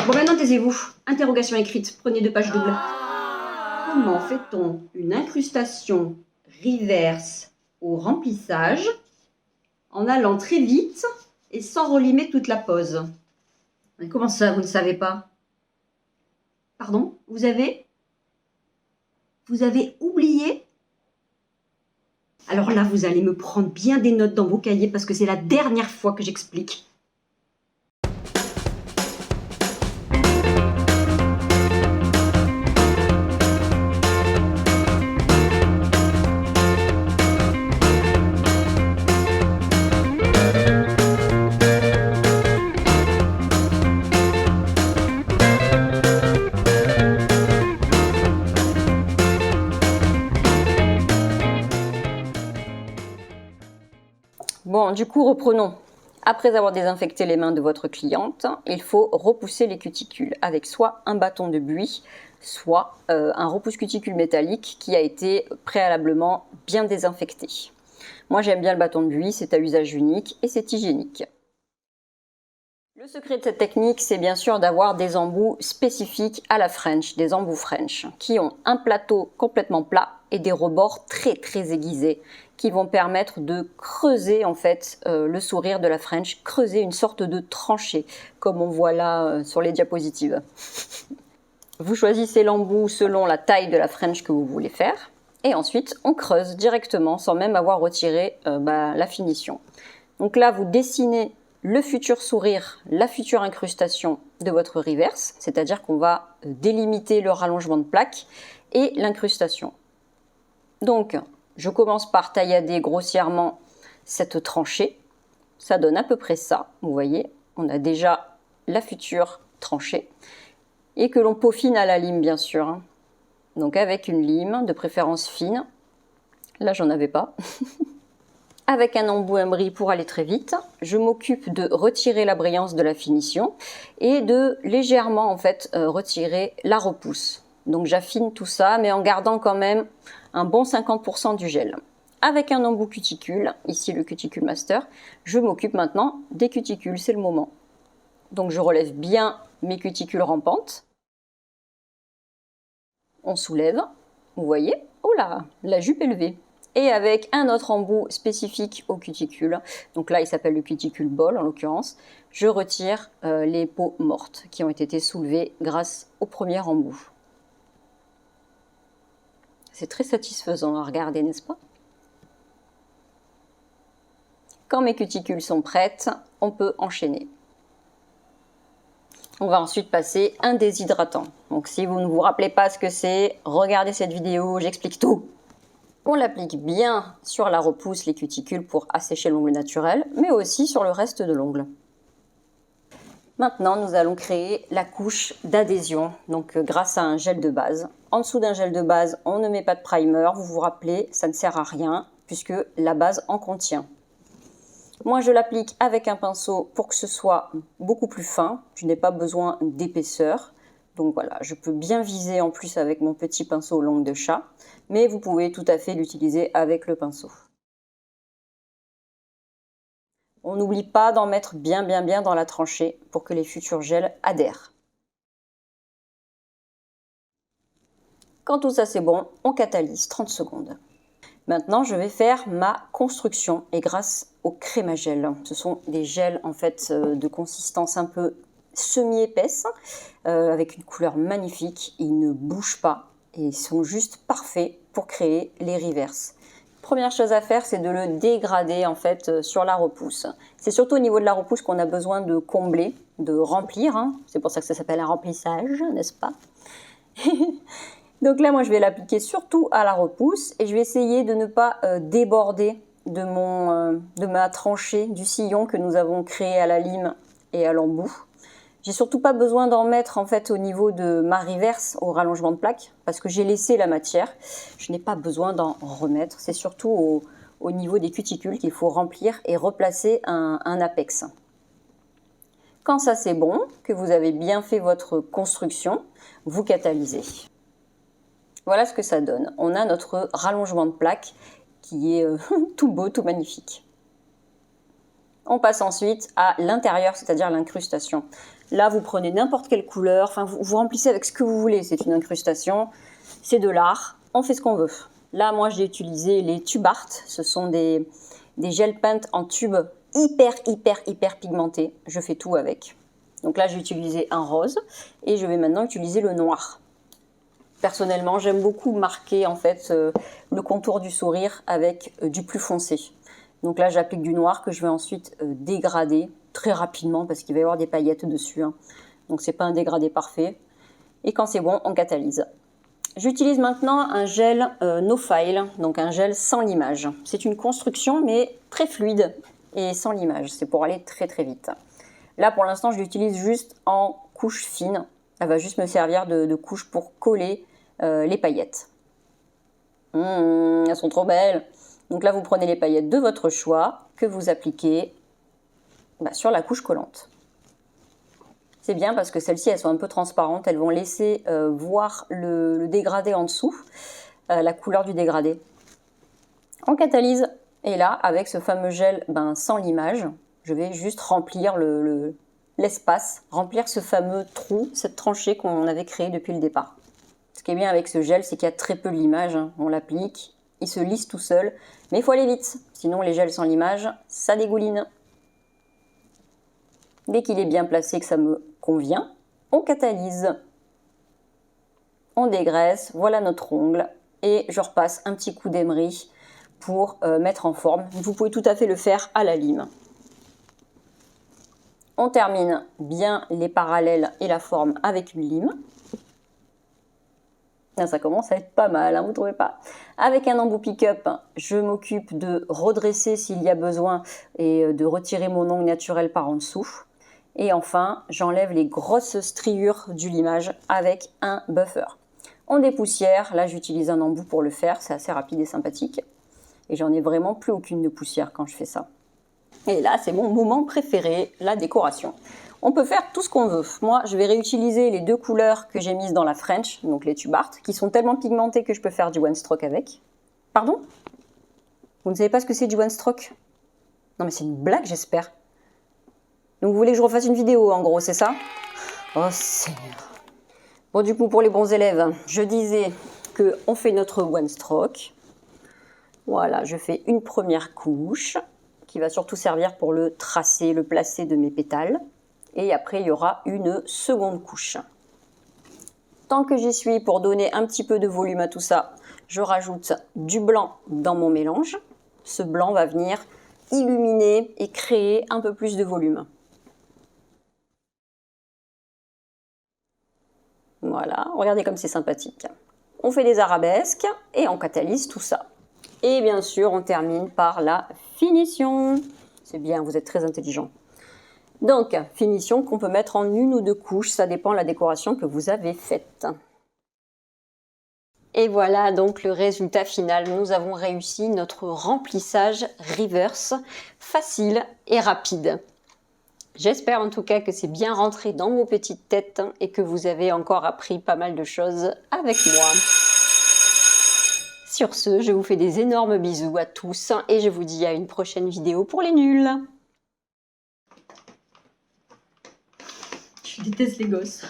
Bon, maintenant, taisez-vous. Interrogation écrite. Prenez 2 pages doubles. Comment fait-on une incrustation reverse au remplissage en allant très vite et sans relimer toute la pose? Mais comment ça, vous ne savez pas? Pardon? Vous avez oublié? Alors là, vous allez me prendre bien des notes dans vos cahiers parce que c'est la dernière fois que j'explique. Bon, du coup, reprenons. Après avoir désinfecté les mains de votre cliente, il faut repousser les cuticules avec soit un bâton de buis, soit un repousse cuticule métallique qui a été préalablement bien désinfecté. Moi, j'aime bien le bâton de buis, c'est à usage unique et c'est hygiénique. Le secret de cette technique, c'est bien sûr d'avoir des embouts spécifiques à la French, des embouts French, qui ont un plateau complètement plat et des rebords très très aiguisés, qui vont permettre de creuser en fait le sourire de la French, creuser une sorte de tranchée, comme on voit là sur les diapositives. Vous choisissez l'embout selon la taille de la French que vous voulez faire, et ensuite on creuse directement sans même avoir retiré la finition. Donc là, vous dessinez le futur sourire, la future incrustation de votre reverse, c'est-à-dire qu'on va délimiter le rallongement de plaque et l'incrustation. Donc, je commence par taillader grossièrement cette tranchée. Ça donne à peu près ça, vous voyez. On a déjà la future tranchée et que l'on peaufine à la lime, bien sûr. Donc avec une lime, de préférence fine. Là, j'en avais pas. Avec un embout embris pour aller très vite, je m'occupe de retirer la brillance de la finition et de légèrement en fait retirer la repousse. Donc j'affine tout ça, mais en gardant quand même un bon 50% du gel. Avec un embout cuticule, ici le Cuticule Master, je m'occupe maintenant des cuticules, c'est le moment. Donc je relève bien mes cuticules rampantes. On soulève, vous voyez, oh là, la jupe est levée. Et avec un autre embout spécifique au cuticule, donc là il s'appelle le cuticule ball en l'occurrence, je retire les peaux mortes qui ont été soulevées grâce au premier embout. C'est très satisfaisant à regarder, n'est-ce pas? Quand mes cuticules sont prêtes, on peut enchaîner. On va ensuite passer un déshydratant. Donc si vous ne vous rappelez pas ce que c'est, regardez cette vidéo, j'explique tout. On l'applique bien sur la repousse, les cuticules pour assécher l'ongle naturel, mais aussi sur le reste de l'ongle. Maintenant, nous allons créer la couche d'adhésion, donc grâce à un gel de base. En dessous d'un gel de base, on ne met pas de primer, vous vous rappelez, ça ne sert à rien puisque la base en contient. Moi, je l'applique avec un pinceau pour que ce soit beaucoup plus fin, je n'ai pas besoin d'épaisseur. Donc voilà, je peux bien viser en plus avec mon petit pinceau langue de chat, mais vous pouvez tout à fait l'utiliser avec le pinceau. On n'oublie pas d'en mettre bien dans la tranchée pour que les futurs gels adhèrent. Quand tout ça c'est bon, on catalyse 30 secondes. Maintenant, je vais faire ma construction et grâce au crémagel. Ce sont des gels en fait de consistance un peu semi-épaisse, avec une couleur magnifique. Ils ne bougent pas et ils sont juste parfaits pour créer les reverses. Première chose à faire, c'est de le dégrader en fait sur la repousse. C'est surtout au niveau de la repousse qu'on a besoin de combler, de remplir. C'est pour ça que ça s'appelle un remplissage, n'est-ce pas? Donc là, moi, je vais l'appliquer surtout à la repousse et je vais essayer de ne pas déborder de ma tranchée, du sillon que nous avons créé à la lime et à l'embout. J'ai surtout pas besoin d'en mettre en fait au niveau de ma reverse, au rallongement de plaque, parce que j'ai laissé la matière. Je n'ai pas besoin d'en remettre. C'est surtout au niveau des cuticules qu'il faut remplir et replacer un apex. Quand ça c'est bon, que vous avez bien fait votre construction, vous catalysez. Voilà ce que ça donne. On a notre rallongement de plaque qui est tout beau, tout magnifique. On passe ensuite à l'intérieur, c'est-à-dire l'incrustation. Là, vous prenez n'importe quelle couleur, enfin, vous remplissez avec ce que vous voulez. C'est une incrustation, c'est de l'art, on fait ce qu'on veut. Là, moi, j'ai utilisé les tube art. Ce sont des gel paint en tube hyper pigmentés. Je fais tout avec. Donc là, j'ai utilisé un rose et je vais maintenant utiliser le noir. Personnellement, j'aime beaucoup marquer en fait le contour du sourire avec du plus foncé. Donc là, j'applique du noir que je vais ensuite dégrader très rapidement parce qu'il va y avoir des paillettes dessus. Hein. Donc c'est pas un dégradé parfait. Et quand c'est bon, on catalyse. J'utilise maintenant un gel no file, donc un gel sans limage. C'est une construction mais très fluide et sans limage. C'est pour aller très vite. Là, pour l'instant, je l'utilise juste en couche fine. Elle va juste me servir de couche pour coller les paillettes. Elles sont trop belles. Donc là, vous prenez les paillettes de votre choix que vous appliquez sur la couche collante. C'est bien parce que celles-ci, elles sont un peu transparentes. Elles vont laisser voir le dégradé en dessous, la couleur du dégradé. On catalyse. Et là, avec ce fameux gel sans limage, je vais juste remplir l'espace, remplir ce fameux trou, cette tranchée qu'on avait créée depuis le départ. Ce qui est bien avec ce gel, c'est qu'il y a très peu de limage. Hein. On l'applique, il se lisse tout seul. Mais il faut aller vite, sinon les gels sans limage, ça dégouline. Dès qu'il est bien placé, que ça me convient, on catalyse. On dégraisse, voilà notre ongle. Et je repasse un petit coup d'émery pour mettre en forme. Vous pouvez tout à fait le faire à la lime. On termine bien les parallèles et la forme avec une lime. Là, ça commence à être pas mal, hein, vous ne trouvez pas? Avec un embout pick-up, je m'occupe de redresser s'il y a besoin et de retirer mon ongle naturel par en dessous. Et enfin, j'enlève les grosses striures du limage avec un buffer. On dépoussière, là j'utilise un embout pour le faire, c'est assez rapide et sympathique. Et j'en ai vraiment plus aucune de poussière quand je fais ça. Et là, c'est mon moment préféré, la décoration. On peut faire tout ce qu'on veut. Moi, je vais réutiliser les deux couleurs que j'ai mises dans la French, donc les tube art, qui sont tellement pigmentées que je peux faire du one stroke avec. Pardon? Vous ne savez pas ce que c'est du one stroke? Non mais c'est une blague, j'espère. Donc vous voulez que je refasse une vidéo, en gros, c'est ça? Oh Seigneur. Bon, du coup, pour les bons élèves, je disais qu'on fait notre one stroke. Voilà, je fais une première couche qui va surtout servir pour le tracer, le placer de mes pétales. Et après, il y aura une seconde couche. Tant que j'y suis, pour donner un petit peu de volume à tout ça, je rajoute du blanc dans mon mélange. Ce blanc va venir illuminer et créer un peu plus de volume. Voilà, regardez comme c'est sympathique. On fait des arabesques et on catalyse tout ça. Et bien sûr, on termine par la finition. C'est bien, vous êtes très intelligent. Donc, finition qu'on peut mettre en une ou deux couches, ça dépend de la décoration que vous avez faite. Et voilà donc le résultat final. Nous avons réussi notre remplissage reverse facile et rapide. J'espère en tout cas que c'est bien rentré dans vos petites têtes et que vous avez encore appris pas mal de choses avec moi. Sur ce, je vous fais des énormes bisous à tous et je vous dis à une prochaine vidéo pour les nuls. Je déteste les gosses.